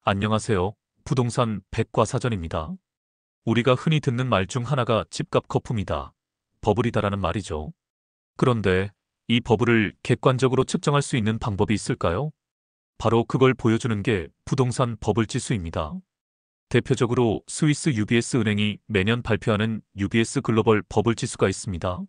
안녕하세요. 부동산 백과사전입니다. 우리가 흔히 듣는 말 중 하나가 집값 거품이다, 버블이다라는 말이죠. 그런데 이 버블을 객관적으로 측정할 수 있는 방법이 있을까요? 바로 그걸 보여주는 게 부동산 버블 지수입니다. 대표적으로 스위스 UBS 은행이 매년 발표하는 UBS 글로벌 버블 지수가 있습니다.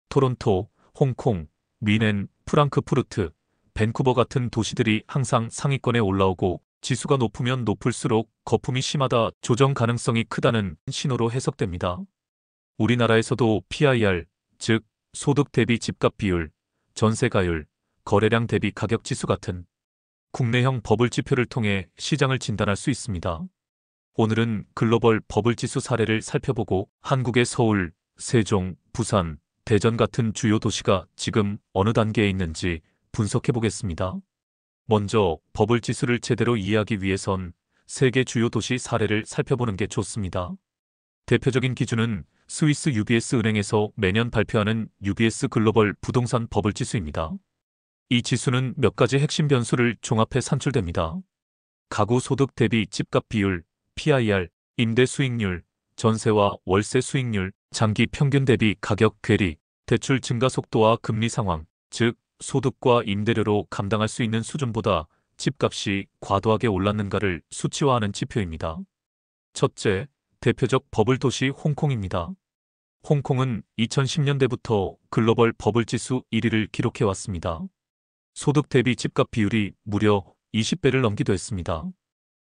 토론토, 홍콩, 미넨, 프랑크푸르트, 밴쿠버 같은 도시들이 항상 상위권에 올라오고 지수가 높으면 높을수록 거품이 심하다, 조정 가능성이 크다는 신호로 해석됩니다. 우리나라에서도 PIR, 즉 소득 대비 집값 비율, 전세가율, 거래량 대비 가격 지수 같은 국내형 버블 지표를 통해 시장을 진단할 수 있습니다. 오늘은 글로벌 버블 지수 사례를 살펴보고 한국의 서울, 세종, 부산, 대전 같은 주요 도시가 지금 어느 단계에 있는지 분석해 보겠습니다. 먼저 버블 지수를 제대로 이해하기 위해선 세계 주요 도시 사례를 살펴보는 게 좋습니다. 대표적인 기준은 스위스 UBS 은행에서 매년 발표하는 UBS 글로벌 부동산 버블 지수입니다. 이 지수는 몇 가지 핵심 변수를 종합해 산출됩니다. 가구 소득 대비 집값 비율, PIR, 임대 수익률, 전세와 월세 수익률, 장기 평균 대비 가격 괴리, 대출 증가 속도와 금리 상황, 즉 소득과 임대료로 감당할 수 있는 수준보다 집값이 과도하게 올랐는가를 수치화하는 지표입니다. 첫째, 대표적 버블 도시 홍콩입니다. 홍콩은 2010년대부터 글로벌 버블 지수 1위를 기록해왔습니다. 소득 대비 집값 비율이 무려 20배를 넘기도 했습니다.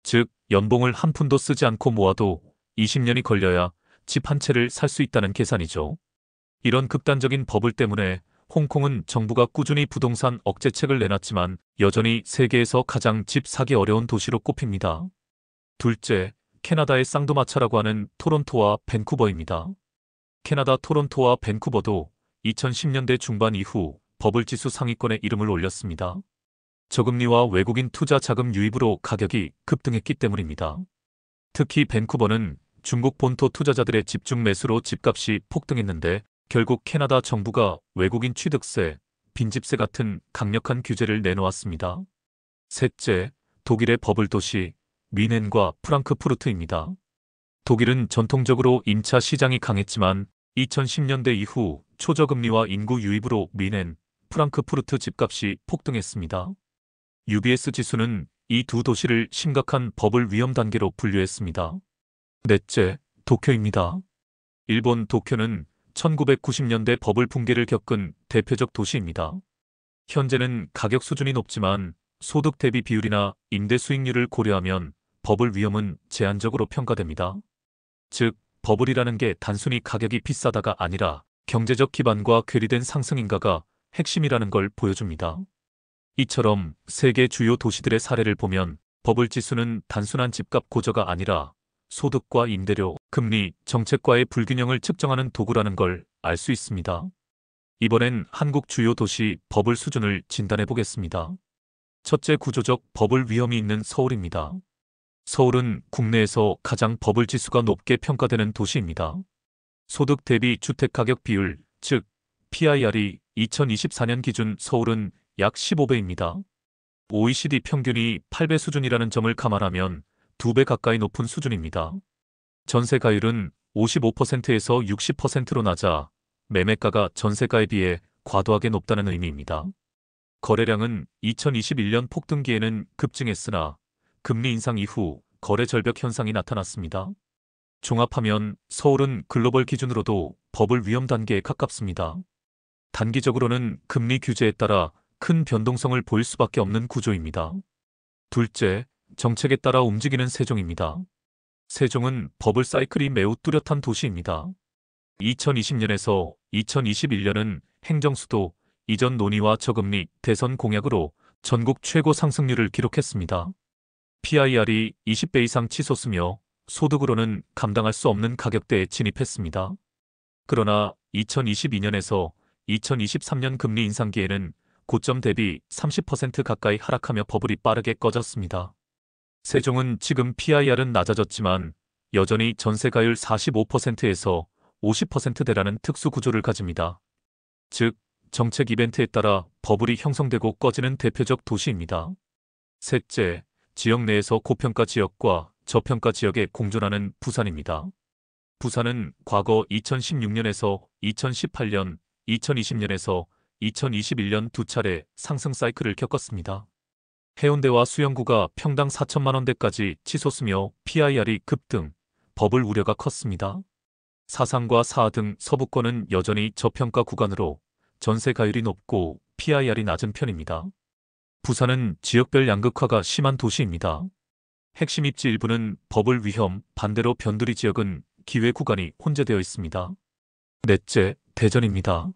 즉, 연봉을 한 푼도 쓰지 않고 모아도 20년이 걸려야 집 한 채를 살 수 있다는 계산이죠. 이런 극단적인 버블 때문에 홍콩은 정부가 꾸준히 부동산 억제책을 내놨지만 여전히 세계에서 가장 집 사기 어려운 도시로 꼽힙니다. 둘째, 캐나다의 쌍두마차라고 하는 토론토와 밴쿠버입니다. 캐나다 토론토와 밴쿠버도 2010년대 중반 이후 버블 지수 상위권에 이름을 올렸습니다. 저금리와 외국인 투자 자금 유입으로 가격이 급등했기 때문입니다. 특히 밴쿠버는 중국 본토 투자자들의 집중 매수로 집값이 폭등했는데 결국 캐나다 정부가 외국인 취득세, 빈집세 같은 강력한 규제를 내놓았습니다. 셋째, 독일의 버블 도시 미넨과 프랑크푸르트입니다. 독일은 전통적으로 임차 시장이 강했지만 2010년대 이후 초저금리와 인구 유입으로 미넨, 프랑크푸르트 집값이 폭등했습니다. UBS 지수는 이 두 도시를 심각한 버블 위험 단계로 분류했습니다. 넷째, 도쿄입니다. 일본 도쿄는 1990년대 버블 붕괴를 겪은 대표적 도시입니다. 현재는 가격 수준이 높지만 소득 대비 비율이나 임대 수익률을 고려하면 버블 위험은 제한적으로 평가됩니다. 즉, 버블이라는 게 단순히 가격이 비싸다가 아니라 경제적 기반과 괴리된 상승인가가 핵심이라는 걸 보여줍니다. 이처럼 세계 주요 도시들의 사례를 보면 버블 지수는 단순한 집값 고저가 아니라 소득과 임대료, 금리, 정책과의 불균형을 측정하는 도구라는 걸 알 수 있습니다. 이번엔 한국 주요 도시 버블 수준을 진단해 보겠습니다. 첫째, 구조적 버블 위험이 있는 서울입니다. 서울은 국내에서 가장 버블 지수가 높게 평가되는 도시입니다. 소득 대비 주택 가격 비율, 즉 PIR이 2024년 기준 서울은 약 15배입니다. OECD 평균이 8배 수준이라는 점을 감안하면 2배 가까이 높은 수준입니다. 전세가율은 55%에서 60%로 낮아 매매가가 전세가에 비해 과도하게 높다는 의미입니다. 거래량은 2021년 폭등기에는 급증했으나 금리 인상 이후 거래 절벽 현상이 나타났습니다. 종합하면 서울은 글로벌 기준으로도 버블 위험 단계에 가깝습니다. 단기적으로는 금리 규제에 따라 큰 변동성을 보일 수밖에 없는 구조입니다. 둘째, 정책에 따라 움직이는 세종입니다. 세종은 버블 사이클이 매우 뚜렷한 도시입니다. 2020년에서 2021년은 행정수도, 이전 논의와 저금리, 대선 공약으로 전국 최고 상승률을 기록했습니다. PIR이 20배 이상 치솟으며 소득으로는 감당할 수 없는 가격대에 진입했습니다. 그러나 2022년에서 2023년 금리 인상기에는 고점 대비 30% 가까이 하락하며 버블이 빠르게 꺼졌습니다. 세종은 지금 PIR은 낮아졌지만 여전히 전세가율 45%에서 50%대라는 특수 구조를 가집니다. 즉, 정책 이벤트에 따라 버블이 형성되고 꺼지는 대표적 도시입니다. 셋째, 지역 내에서 고평가 지역과 저평가 지역에 공존하는 부산입니다. 부산은 과거 2016년에서 2018년, 2020년에서 2021년 두 차례 상승 사이클을 겪었습니다. 해운대와 수영구가 평당 4천만 원대까지 치솟으며 PIR이 급등, 버블 우려가 컸습니다. 사상과 사하 등 서부권은 여전히 저평가 구간으로 전세 가율이 높고 PIR이 낮은 편입니다. 부산은 지역별 양극화가 심한 도시입니다. 핵심 입지 일부는 버블 위험, 반대로 변두리 지역은 기회 구간이 혼재되어 있습니다. 넷째, 대전입니다.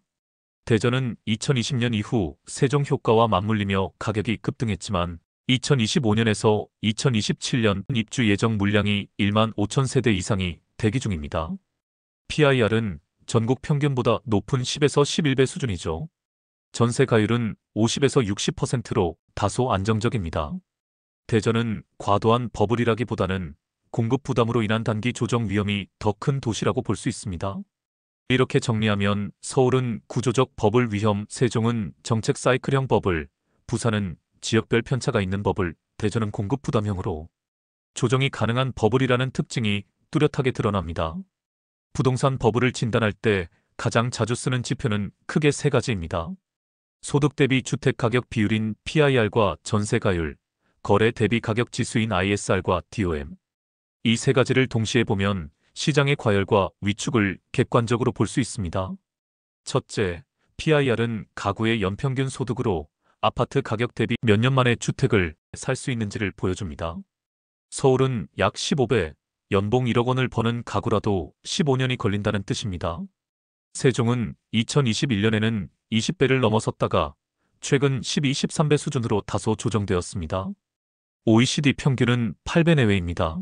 대전은 2020년 이후 세종 효과와 맞물리며 가격이 급등했지만 2025년에서 2027년 입주 예정 물량이 1만 5천 세대 이상이 대기 중입니다. PIR은 전국 평균보다 높은 10에서 11배 수준이죠. 전세 가율은 50에서 60%로 다소 안정적입니다. 대전은 과도한 버블이라기보다는 공급 부담으로 인한 단기 조정 위험이 더 큰 도시라고 볼 수 있습니다. 이렇게 정리하면 서울은 구조적 버블 위험, 세종은 정책 사이클형 버블, 부산은 지역별 편차가 있는 버블, 대전은 공급 부담형으로 조정이 가능한 버블이라는 특징이 뚜렷하게 드러납니다. 부동산 버블을 진단할 때 가장 자주 쓰는 지표는 크게 세 가지입니다. 소득 대비 주택 가격 비율인 PIR과 전세 가율, 거래 대비 가격 지수인 ISR과 DOM. 이 세 가지를 동시에 보면 시장의 과열과 위축을 객관적으로 볼 수 있습니다. 첫째, PIR은 가구의 연평균 소득으로 아파트 가격 대비 몇 년 만에 주택을 살 수 있는지를 보여줍니다. 서울은 약 15배, 연봉 1억 원을 버는 가구라도 15년이 걸린다는 뜻입니다. 세종은 2021년에는 20배를 넘어섰다가 최근 12, 13배 수준으로 다소 조정되었습니다. OECD 평균은 8배 내외입니다.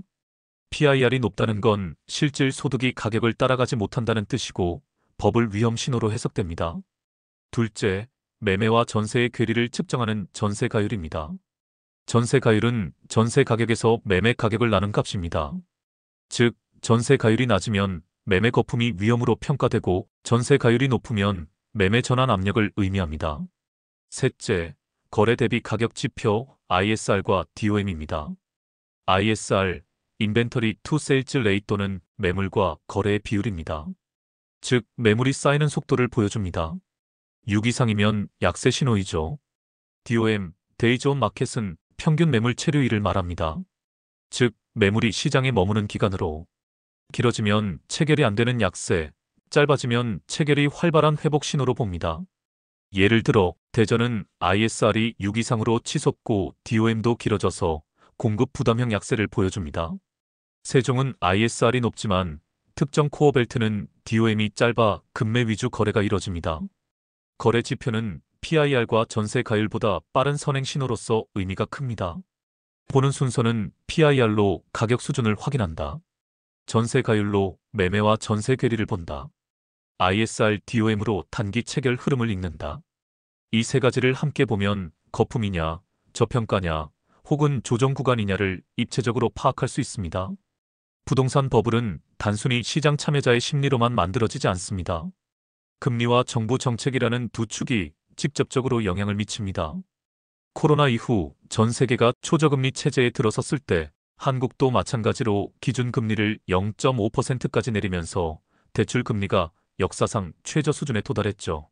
PIR이 높다는 건 실질 소득이 가격을 따라가지 못한다는 뜻이고 버블 위험 신호로 해석됩니다. 둘째, 매매와 전세의 괴리를 측정하는 전세 가율입니다. 전세 가율은 전세 가격에서 매매 가격을 나눈 값입니다. 즉, 전세 가율이 낮으면 매매 거품이 위험으로 평가되고 전세 가율이 높으면 매매 전환 압력을 의미합니다. 셋째, 거래 대비 가격 지표 ISR과 DOM입니다. ISR, 인벤터리 투 세일즈 레이트 또는 매물과 거래의 비율입니다. 즉, 매물이 쌓이는 속도를 보여줍니다. 6 이상이면 약세 신호이죠. DOM, 데이즈 온 마켓은 평균 매물 체류일을 말합니다. 즉, 매물이 시장에 머무는 기간으로 길어지면 체결이 안 되는 약세, 짧아지면 체결이 활발한 회복 신호로 봅니다. 예를 들어 대전은 ISR이 6 이상으로 치솟고 DOM도 길어져서 공급 부담형 약세를 보여줍니다. 세종은 ISR이 높지만 특정 코어 벨트는 DOM이 짧아 급매 위주 거래가 이뤄집니다. 거래 지표는 PIR과 전세 가율보다 빠른 선행 신호로서 의미가 큽니다. 보는 순서는 PIR로 가격 수준을 확인한다. 전세 가율로 매매와 전세 괴리를 본다. ISR, DOM으로 단기 체결 흐름을 읽는다. 이 세 가지를 함께 보면 거품이냐, 저평가냐, 혹은 조정 구간이냐를 입체적으로 파악할 수 있습니다. 부동산 버블은 단순히 시장 참여자의 심리로만 만들어지지 않습니다. 금리와 정부 정책이라는 두 축이 직접적으로 영향을 미칩니다. 코로나 이후 전 세계가 초저금리 체제에 들어섰을 때 한국도 마찬가지로 기준금리를 0.5%까지 내리면서 대출금리가 역사상 최저 수준에 도달했죠.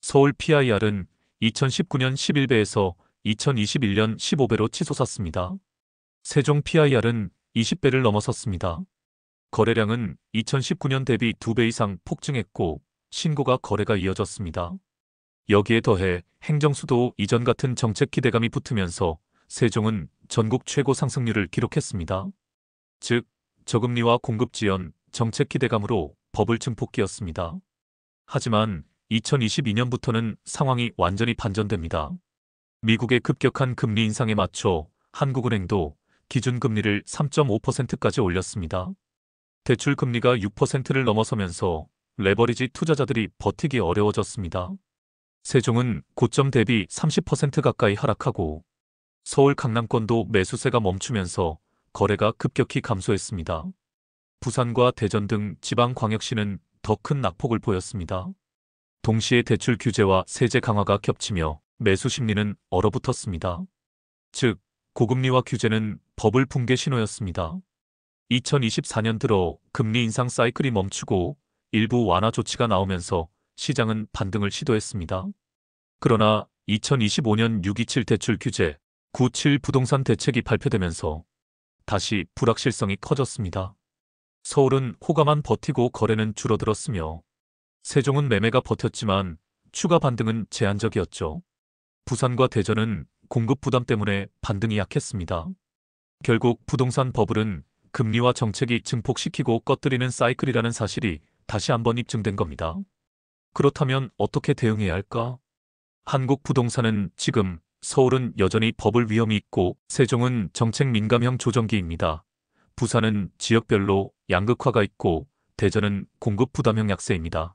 서울 PIR은 2019년 11배에서 2021년 15배로 치솟았습니다. 세종 PIR은 20배를 넘어섰습니다. 거래량은 2019년 대비 2배 이상 폭증했고 신고가 거래가 이어졌습니다. 여기에 더해 행정수도 이전 같은 정책 기대감이 붙으면서 세종은 전국 최고 상승률을 기록했습니다. 즉, 저금리와 공급 지연, 정책 기대감으로 버블 증폭기였습니다. 하지만 2022년부터는 상황이 완전히 반전됩니다. 미국의 급격한 금리 인상에 맞춰 한국은행도 기준금리를 3.5%까지 올렸습니다. 대출금리가 6%를 넘어서면서 레버리지 투자자들이 버티기 어려워졌습니다. 세종은 고점 대비 30% 가까이 하락하고 서울 강남권도 매수세가 멈추면서 거래가 급격히 감소했습니다. 부산과 대전 등 지방광역시는 더 큰 낙폭을 보였습니다. 동시에 대출 규제와 세제 강화가 겹치며 매수 심리는 얼어붙었습니다. 즉, 고금리와 규제는 버블 붕괴 신호였습니다. 2024년 들어 금리 인상 사이클이 멈추고 일부 완화 조치가 나오면서 시장은 반등을 시도했습니다. 그러나 2025년 627 대출 규제, 97 부동산 대책이 발표되면서 다시 불확실성이 커졌습니다. 서울은 호가만 버티고 거래는 줄어들었으며 세종은 매매가 버텼지만 추가 반등은 제한적이었죠. 부산과 대전은 공급 부담 때문에 반등이 약했습니다. 결국 부동산 버블은 금리와 정책이 증폭시키고 꺼뜨리는 사이클이라는 사실이 다시 한번 입증된 겁니다. 그렇다면 어떻게 대응해야 할까? 한국 부동산은 지금 서울은 여전히 버블 위험이 있고 세종은 정책 민감형 조정기입니다. 부산은 지역별로 양극화가 있고 대전은 공급 부담형 약세입니다.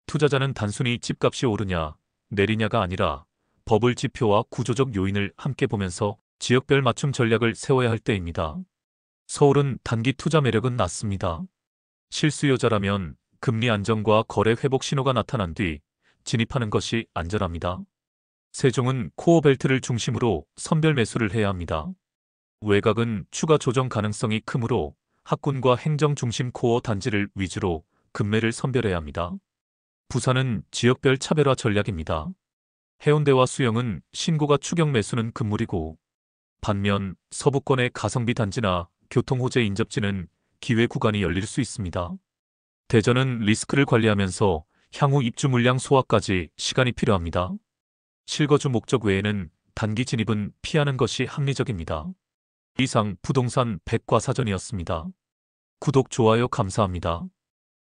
투자자는 단순히 집값이 오르냐, 내리냐가 아니라 버블 지표와 구조적 요인을 함께 보면서 지역별 맞춤 전략을 세워야 할 때입니다. 서울은 단기 투자 매력은 낮습니다. 실수요자라면 금리 안정과 거래 회복 신호가 나타난 뒤 진입하는 것이 안전합니다. 세종은 코어 벨트를 중심으로 선별 매수를 해야 합니다. 외곽은 추가 조정 가능성이 크므로 학군과 행정 중심 코어 단지를 위주로 급매를 선별해야 합니다. 부산은 지역별 차별화 전략입니다. 해운대와 수영은 신고가 추격 매수는 금물이고 반면 서부권의 가성비 단지나 교통호재 인접지는 기회 구간이 열릴 수 있습니다. 대전은 리스크를 관리하면서 향후 입주 물량 소화까지 시간이 필요합니다. 실거주 목적 외에는 단기 진입은 피하는 것이 합리적입니다. 이상 부동산 백과사전이었습니다. 구독, 좋아요 감사합니다.